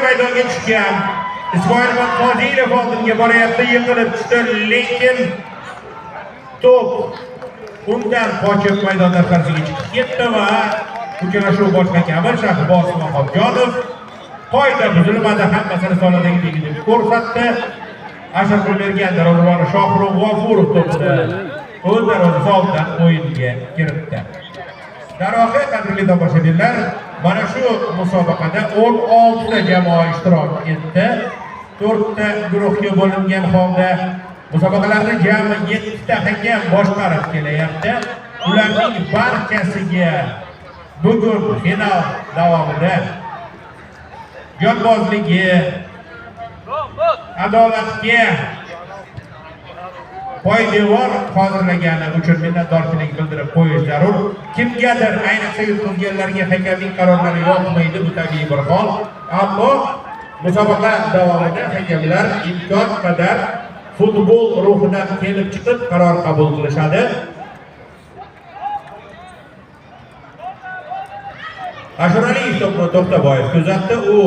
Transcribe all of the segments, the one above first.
maydonga tushgan. Ismoilbek Qodirov oldinga boryapti, yiqilib tushdi, lekin to'p undan qochib maydon tashqarisiga chiqib ketdi va uchrashuv boshqargan Shahboz Mahmudjonov qoida buzilmadi, hammasini sonadagidek deb ko'rsatdi. Ashar bergan darvozaboni Shohrux G'ofurov to'pni o'z darvozasi oldidan o'yinga kiritdi. Darvoqe, qadrli tomoshabinlar, mana shu musobaqada 16 ta jamoa ishtirok etdi. 4 ta guruhga bo'lingan holda musobaqalarni jami 7 ta hakam boshqarib kelyapti. Ularning barchasiga bugun final davomida jonbozligi, adolatga poydevor hozirlagani uchun minnatdorchilik bildirib qo'yish zarur. Kimgadir, ayniqsa yutqizganlarga hakamning qarorlari yoqmaydi, bu tabiiy bir hol. Ammo musobaqa davomida hakamlar imkon qadar futbol ruhidan kelib chiqib qaror qabul qilishadi. Ashuraliyev to'pni To'xtaboyev kuzatdi, u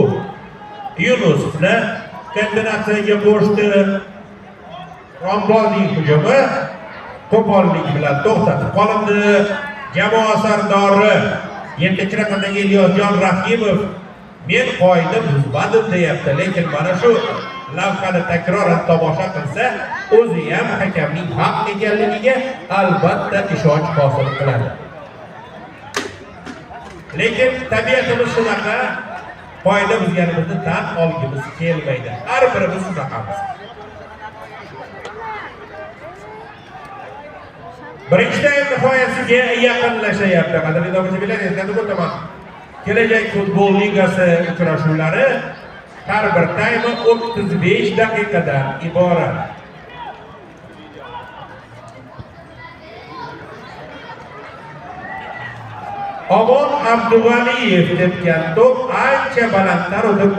Yunusovni kombinatsiyaga qo'shdi. Rambolning hujumi qo'pollik bilan to'xtatib qolindi. Jamoa sardori 7-raqamdagi Ilyosjon Rahimov men qoida buzmadim deyapti, lekin mana shu lavhani takroran tomosha qilsa, o'zi ham hakamning haq ekanligiga albatta ishonch hosil qiladi. Lekin tabiatimiz shunaqa, qoida buzganimizni tan olgimiz kelmaydi. Har birimiz shunaqamiz. Birinchi taym nihoyasiga yaqinlashyapti. Qadrli tomoshabinlar, eslatib o'taman. Kelajak futbol ligasi uchrashuvlari har bir taymi 35 daqiqadan iborat. Obod Abduvaliyev tepgan to'p ancha balanddan o'tib